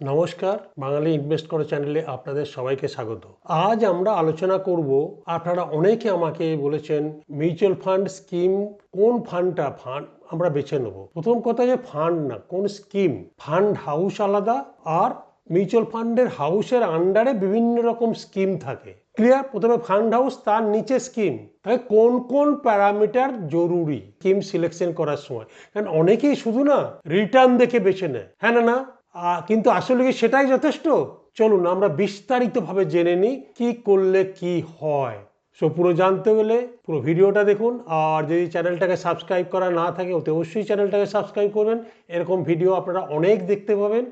নমস্কার, বাঙালি ইনভেস্ট করো চ্যানেলে আপনাদের সবাইকে স্বাগত। আজ আমরা আলোচনা করব, আপনারা অনেকে আমাকে বলেছেন মিউচুয়াল ফান্ড স্কিম কোন ফান্ডটা আমরা বেছে নেব। প্রথম কথা যে ফান্ড না, কোন স্কিম। ফান্ড হাউস আলাদা, আর মিউচুয়াল ফান্ডের হাউসের আন্ডারে বিভিন্ন রকম স্কিম থাকে। ক্লিয়ার? প্রথমে ফান্ড হাউস, তার নিচে স্কিম। তাহলে কোন কোন প্যারামিটার জরুরি স্কিম সিলেকশন করার সময়, কারণ অনেকেই শুধু না রিটার্ন দেখে বেছে নেয়, হ্যাঁ না, কিন্তু আসলে কি সেটাই যথেষ্ট? চলুন আমরা বিস্তারিতভাবে জেনে নিই কি করলে কি হয়। সো পুরো জানতে হলে পুরো ভিডিওটা দেখুন, আর যদি চ্যানেলটাকে সাবস্ক্রাইব করা না থাকে অতি অবশ্যই চ্যানেলটাকে সাবস্ক্রাইব করবেন। এরকম ভিডিও আপনারা অনেক দেখতে পাবেন।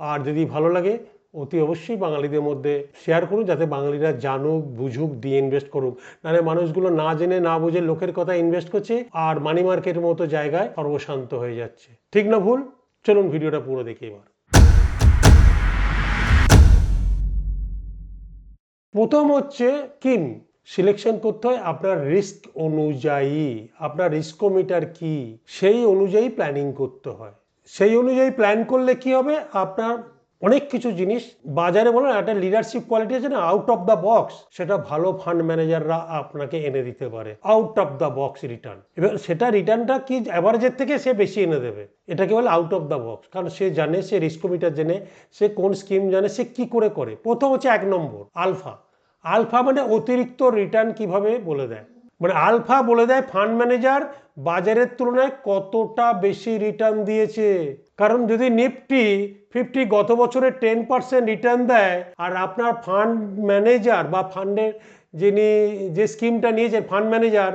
আর যদি ভালো লাগে অতি অবশ্যই বাঙালিদের মধ্যে শেয়ার করুন, যাতে বাঙালিরা জানুক, বুঝুক, দিয়ে ইনভেস্ট করুক। নাহলে মানুষগুলো না জেনে না বুঝে লোকের কথা ইনভেস্ট করছে, আর মানি মার্কেটের মতো জায়গায় সর্বশান্ত হয়ে যাচ্ছে। ঠিক না ভুল? চলুন ভিডিওটা পুরো দেখি এবার। প্রথম হচ্ছে স্কিম সিলেকশন করতে হয় আপনার রিস্ক অনুযায়ী। আপনার রিস্কোমিটার কি, সেই অনুযায়ী প্ল্যানিং করতে হয়। সেই অনুযায়ী প্ল্যান করলে কি হবে, আপনার অনেক কিছু জিনিস বাজারে বলেন একটা লিডারশিপ কোয়ালিটি আছে না, আউট অফ দ্য বক্স, সেটা ভালো ফান্ড ম্যানেজাররা আপনাকে এনে দিতে পারে। Out of the box return, এবার সেটা রিটার্নটা কি অ্যাভারেজের থেকে সে বেশি এনে দেবে, এটাকে বলে আউট অফ দ্য বক্স। কারণ সে জানে, সে রিস্কোমিটার জানে, সে কোন স্কিম জানে, সে কি করে করে। প্রথম হচ্ছে 1 নম্বর আলফা। আলফা মানে অতিরিক্ত রিটার্ন কিভাবে বলে দেয়, মানে আলফা বলে দেয় ফান্ড ম্যানেজার বাজারের তুলনায় কতটা বেশি রিটার্ন দিয়েছে। কারণ যদি নিফটি 50 গত বছরে 10% রিটার্ন দেয়, আর আপনার ফান্ড ম্যানেজার বা ফান্ডের যিনি যে স্কিমটা নিয়েছেন ফান্ড ম্যানেজার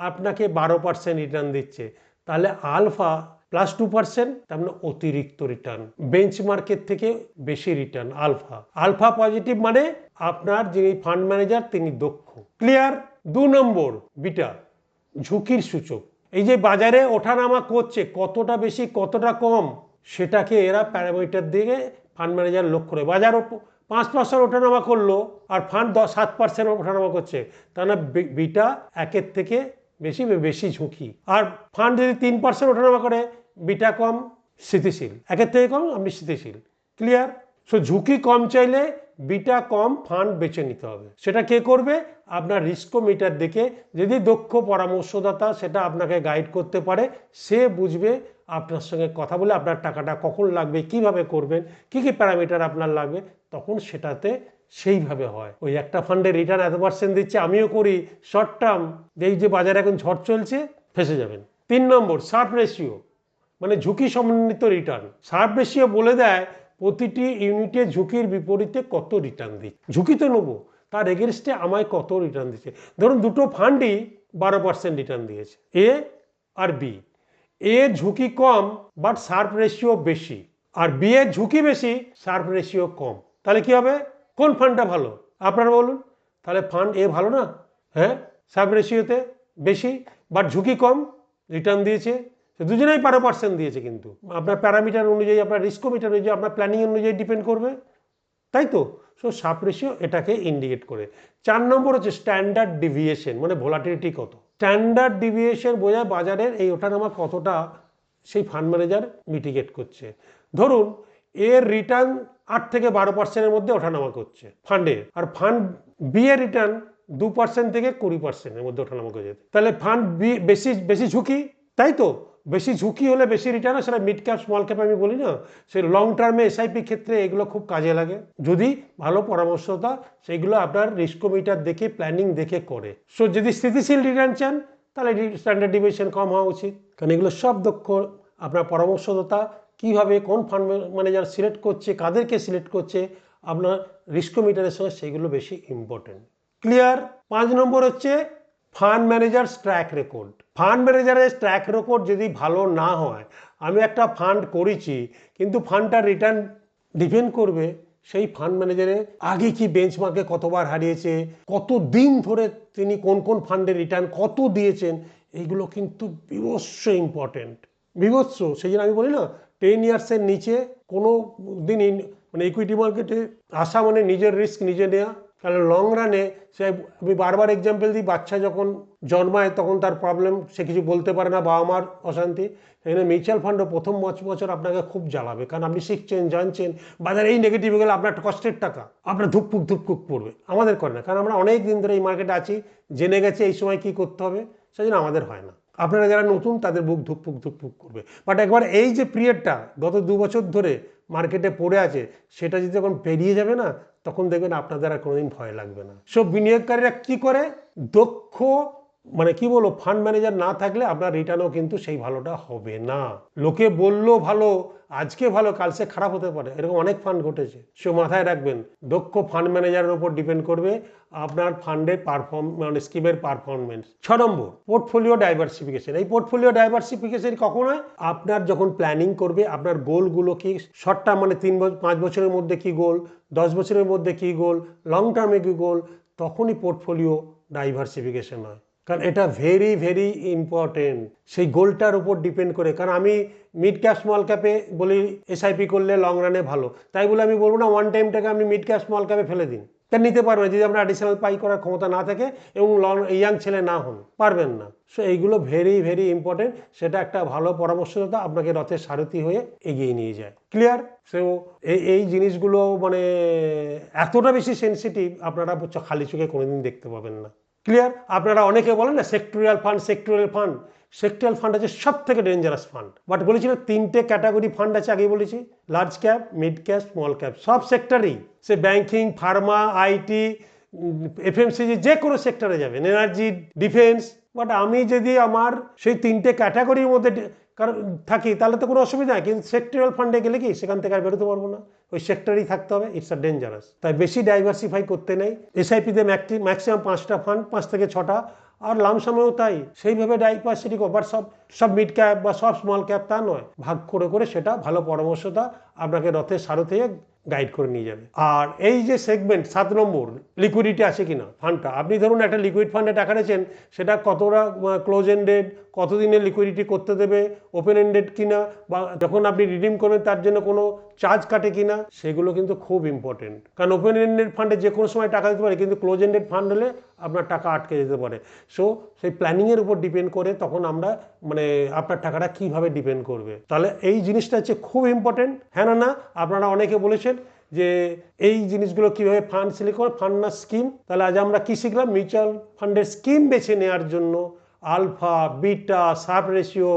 আপনাকে 12% রিটার্ন দিচ্ছে, তাহলে আলফা +2%, তার মানে অতিরিক্ত রিটার্ন, বেঞ্চমার্কের থেকে বেশি রিটার্ন। আলফা আলফা পজিটিভ মানে আপনার যিনি ফান্ড ম্যানেজার তিনি দক্ষ। ক্লিয়ার? 2 নম্বর বিটা, ঝুঁকির সূচক। এই যে বাজারে ওঠানামা করছে, কতটা বেশি কতটা কম, সেটাকে এরা প্যারামিটার দিয়ে ফান্ড ম্যানেজার লক্ষ্য করে। বাজার 5% ওঠানামা করলো আর ফান্ড 7% ওঠানামা করছে, তা না বিটা 1-এর থেকে বেশি বেশি ঝুঁকি। আর ফান্ড যদি 3% ওঠানামা করে, বিটা কম, স্থিতিশীল। 1-এর থেকে কম, আপনি স্থিতিশীল। ক্লিয়ার? সো ঝুঁকি কম চাইলে বিটা কম ফান্ড বেছে নিতে হবে। সেটা কে করবে? আপনার রিস্কোমিটার দেখে, যদি দক্ষ পরামর্শদাতা সেটা আপনাকে গাইড করতে পারে, সে বুঝবে আপনার সঙ্গে কথা বলে আপনার টাকাটা কখন লাগবে, কিভাবে করবেন, কি কি প্যারামিটার আপনার লাগবে, তখন সেটাতে সেইভাবে হয়। ওই একটা ফান্ডে রিটার্ন এত% দিচ্ছে, আমিও করি শর্ট টার্ম, এই যে বাজারে এখন ঝড় চলছে, ফেসে যাবেন। 3 নম্বর শার্প রেশিও, মানে ঝুঁকি সমন্বিত রিটার্ন। শার্প রেশিও বলে দেয় প্রতিটি ইউনিটে ঝুঁকির বিপরীতে কত রিটার্ন দিচ্ছে। ঝুঁকি তো নেবো, তার এগেনস্টে আমায় কত রিটার্ন দিচ্ছে। ধরুন দুটো ফান্ডই 12% রিটার্ন দিয়েছে, এ আর বি। এর ঝুঁকি কম বাট শার্প রেশিও বেশি, আর বি এর ঝুঁকি বেশি, শার্প রেশিও কম। তাহলে কি হবে? কোন ফান্ডটা ভালো আপনারা বলুন? তাহলে ফান্ড এ ভালো না? হ্যাঁ, শার্প রেশিওতে বেশি বাট ঝুঁকি কম, রিটার্ন দিয়েছে। দুজনেই 12% দিয়েছে, কিন্তু আপনার প্যারামিটার অনুযায়ী, আপনার রিস্কোমিটার অনুযায়ী, আপনার প্ল্যানিং অনুযায়ী ডিপেন্ড করবে, তাই তো? সো শার্প রেশিও এটাকে ইন্ডিকেট করে। 4 নম্বর হচ্ছে স্ট্যান্ডার্ড ডিভিয়েশন, মানে ভোলাটিলিটি কত। স্ট্যান্ডার্ড ডিভিয়েশন বোঝায় বাজারের এই ওঠানামা কতটা সেই ফান্ড ম্যানেজার মিটিগেট করছে। ধরুন এর রিটার্ন 8 থেকে 12%-এর মধ্যে ওঠানামা করছে ফান্ডের, আর ফান্ড বি এর রিটার্ন 2% থেকে 20%-এর মধ্যে ওঠানামা করছে, তাহলে ফান্ড বি বেশি বেশি ঝুঁকি, তাই তো? বেশি ঝুঁকি হলে বেশি রিটার্ন, সেটা মিড ক্যাপ স্মল ক্যাপ আমি বলি না, সে লং টার্মে এসআইপি ক্ষেত্রে এগুলো খুব কাজে লাগে, যদি ভালো পরামর্শতা সেইগুলো আপনার রিস্কোমিটার দেখে প্ল্যানিং দেখে করে। সো যদি স্থিতিশীল রিটার্ন চান, তাহলে স্ট্যান্ডার্ড ডিভিয়েশন কম হওয়া উচিত, কারণ এগুলো সব দক্ষ আপনার পরামর্শদাতা কীভাবে কোন ফান্ড ম্যানেজার সিলেক্ট করছে, কাদেরকে সিলেক্ট করছে, আপনার রিস্কোমিটারের সঙ্গে সেগুলো বেশি ইম্পর্টেন্ট। ক্লিয়ার? 5 নম্বর হচ্ছে fund manager track record. Fund ম্যানেজারের ট্র্যাক রেকর্ড যদি ভালো না হয়, আমি একটা ফান্ড করেছি কিন্তু ফান্ডটার রিটার্ন ডিপেন্ড করবে সেই ফান্ড ম্যানেজারের আগে কি বেঞ্চমার্কে কতবার হারিয়েছে, কত দিন ধরে তিনি কোন কোন ফান্ডের রিটার্ন কত দিয়েছেন, এইগুলো কিন্তু বিভৎস ইম্পর্টেন্ট, বিভৎস। সেই জন্য আমি বলি না, 10 ইয়ার্সের নিচে কোনো দিন মানে ইকুইটি মার্কেটে আসা মানে নিজের রিস্ক নিজে নেওয়া। কারণ লং রানে, সে আমি বারবার এক্সাম্পল দিই, বাচ্চা যখন জন্মায় তখন তার প্রবলেম, সে কিছু বলতে পারে না, বাবা মার অশান্তি। সেখানে মিউচুয়াল ফান্ডও প্রথম 5 বছর আপনাকে খুব জ্বালাবে, কারণ আপনি শিখছেন, জানছেন, বাজারে এই নেগেটিভ গেলে আপনার একটা কষ্টের টাকা আপনার ধুকপুক পড়বে। আমাদের করে না, কারণ আমরা অনেক দিন ধরে এই মার্কেটে আছি, জেনে গেছে এই সময় কি করতে হবে, সেই জন্য আমাদের হয় না। আপনারা যারা নতুন তাদের বুক ধুকপুক করবে। বাট একবার এই যে পিরিয়ডটা গত 2 বছর ধরে মার্কেটে পড়ে আছে, সেটা যদি যখন পেরিয়ে যাবে না, তখন দেখবেন আপনাদের আর কোনোদিন ভয় লাগবে না। সব বিনিয়োগকারীরা কি করে, দক্ষ মানে কি বলবো, ফান্ড ম্যানেজার না থাকলে আপনার রিটার্নও কিন্তু সেই ভালোটা হবে না। লোকে বললো ভালো, আজকে ভালো, কাল সে খারাপ হতে পারে, এরকম অনেক ফান্ড ঘটেছে। সে মাথায় রাখবেন, দক্ষ ফান্ড ম্যানেজারের উপর ডিপেন্ড করবে আপনার ফান্ডের মানে স্কিমের পারফরমেন্স। 6 নম্বর, পোর্টফোলিও ডাইভার্সিফিকেশন। এই পোর্টফোলিও ডাইভার্সিফিকেশন কখন হয়, আপনার যখন প্ল্যানিং করবে, আপনার গোলগুলো কি, শর্ট টার্ম মানে 5 বছরের মধ্যে কি গোল, 10 বছরের মধ্যে কি গোল, লং টার্মে কি গোল, তখনই পোর্টফোলিও ডাইভার্সিফিকেশন হয়। কারণ এটা ভেরি ইম্পর্টেন্ট, সেই গোলটার উপর ডিপেন্ড করে। কারণ আমি মিড ক্যাপ স্মল ক্যাপে বলি এসআইপি করলে লং রানে ভালো, তাই বলে আমি বলবো না ওয়ান টাইমটাকে আপনি মিড ক্যাপ স্মল ক্যাপে ফেলে দিন, তা নিতে পারবেন না যদি আপনার অ্যাডিশনাল পাই করার ক্ষমতা না থাকে এবং ইয়াং ছেলে না হন, পারবেন না। সো এইগুলো ভেরি ইম্পর্টেন্ট। সেটা একটা ভালো পরামর্শদাতা আপনাকে রথের সারথি হয়ে এগিয়ে নিয়ে যায়। ক্লিয়ার? সো এই জিনিসগুলো মানে এতটা বেশি সেন্সিটিভ, আপনারা খালি চোখে কোনোদিন দেখতে পাবেন না। ক্লিয়ার? আপনারা অনেকে বলেন না সেক্টরিয়াল ফান্ড, সেক্টরিয়াল ফান্ড আছে সব থেকে ডেঞ্জারাস ফান্ড। বাট বলেছিল 3টে ক্যাটাগরি ফান্ড আছে, আগে বলেছি, large cap, mid cap, small cap, সব সেক্টরেই, সে ব্যাংকিং, ফার্মা, আইটি, এফএমসিজি, যে কোনো সেক্টরে যাবেন, এনার্জি, ডিফেন্স। বাট আমি যদি আমার সেই 3টে ক্যাটাগরির মধ্যে কারণ থাকি, তাহলে তো কোনো অসুবিধা নেই, কিন্তু সেক্টরিয়াল ফান্ডে গেলে কি সেখান থেকে আর বেরোতে পারবো না, ওই সেক্টরেই থাকতে হবে। It's a dangerous. তাই বেশি ডাইভার্সিফাই করতে নেই। এসআইপিতে ম্যাক্সিমাম 5টা ফান্ড, 5 থেকে 6টা, আর লামসামেও তাই। সেইভাবে ডাইভার্সিটি কভার সব মিড ক্যাপ বা সব স্মল ক্যাপ তা নয়, ভাগ করে সেটা ভালো পরামর্শটা আপনাকে রথের সারথি গাইড করে নিয়ে যাবে। আর এই যে সেগমেন্ট 7 নম্বর, লিকুইডিটি আছে কিনা ফান্ডটা, আপনি ধরুন একটা লিকুইড ফান্ডে টাকা রেখেছেন, সেটা কতটা ক্লোজ এন্ডেড, কতদিনের লিকুইডিটি করতে দেবে, ওপেন এন্ডেড কিনা, বা যখন আপনি রিডিম করবেন তার জন্য কোনো চার্জ কাটে কিনা, সেগুলো কিন্তু খুব ইম্পর্টেন্ট। কারণ ওপেন এন্ডেড ফান্ডে যে কোনো সময় টাকা দিতে পারে, কিন্তু ক্লোজ এন্ডেড ফান্ড হলে আপনার টাকা আটকে যেতে পারে। সো সেই প্ল্যানিংয়ের উপর ডিপেন্ড করে তখন আমরা মানে আপনার টাকাটা কিভাবে ডিপেন্ড করবে। তাহলে এই জিনিসটা হচ্ছে খুব ইম্পর্টেন্ট। হ্যাঁ না আপনারা অনেকে বলেছেন যে এই জিনিসগুলো কিভাবে ফান্ড সিলেক্ট করে, ফান্ড না স্কিম। তাহলে আজ আমরা কি শিখলাম, মিউচুয়াল ফান্ডের স্কিম বেছে নেওয়ার জন্য alpha, beta, Sharpe ratio,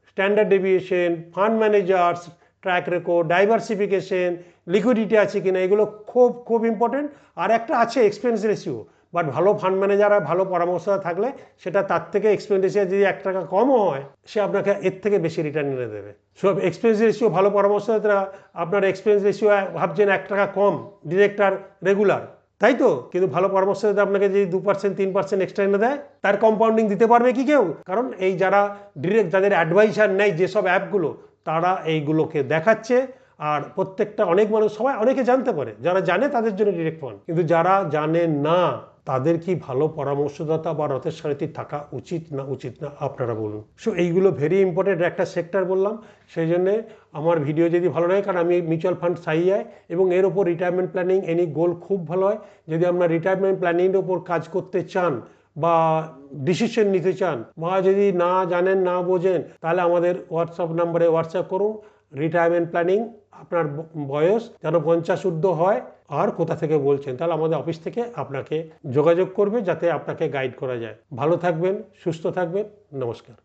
standard deviation, fund managers, track record, diversification, liquidity আছে কিনা, এগুলো খুব ইম্পর্টেন্ট। আর একটা আছে এক্সপেন্স রেশিও। বাট ভালো ফান্ড ম্যানেজার আর ভালো পরামর্শদাতা থাকলে সেটা তার থেকে এক্সপেন্ডিচার যদি 1 টাকা কমও হয়, সে আপনাকে এর থেকে বেশি রিটার্ন এনে দেবে। সব এক্সপেন্স রেশিও, ভালো পরামর্শদাতা আপনার এক্সপেন্স রেশিও ভাবছেন 1 টাকা কম, ডিরেক্টর রেগুলার, তাই তো? কিন্তু ভালো পরামর্শদাতা আপনাকে যদি 2%, 3% এক্সট্রা এনে দেয়, তার কম্পাউন্ডিং দিতে পারবে কি কেউ? কারণ এই যারা ডিরেক্ট, যাদের অ্যাডভাইসার নেই যেসব অ্যাপগুলো, তারা এইগুলোকে দেখাচ্ছে। আর প্রত্যেকটা অনেক মানুষ, সবাই অনেকে জানতে পারে, যারা জানে তাদের জন্য ডিরেক্ট ফান্ড, কিন্তু যারা জানে না তাদের কি ভালো পরামর্শদাতা বা রথের সারথি থাকা উচিত না আপনারা বলুন। সো এইগুলো ভেরি ইম্পর্টেন্ট একটা সেক্টর বললাম। সেই জন্যে আমার ভিডিও যদি ভালো লাগে, কারণ আমি মিউচুয়াল ফান্ড সাইয়াই এবং এর ওপর রিটায়ারমেন্ট প্ল্যানিং, এনি গোল খুব ভালো হয়। যদি আপনার রিটায়ারমেন্ট প্ল্যানিংয়ের ওপর কাজ করতে চান বা ডিসিশন নিতে চান, বা যদি না জানেন, না বোঝেন, তাহলে আমাদের হোয়াটসঅ্যাপ নাম্বারে হোয়াটসঅ্যাপ করুন। রিটায়ারমেন্ট প্ল্যানিং, আপনার বয়স যেন 50 ঊর্ধ্ব হয়, আর কোথা থেকে বলছেন, তাহলে আমাদের অফিস থেকে আপনাকে যোগাযোগ করবে, যাতে আপনাকে গাইড করা যায়। ভালো থাকবেন, সুস্থ থাকবেন, নমস্কার।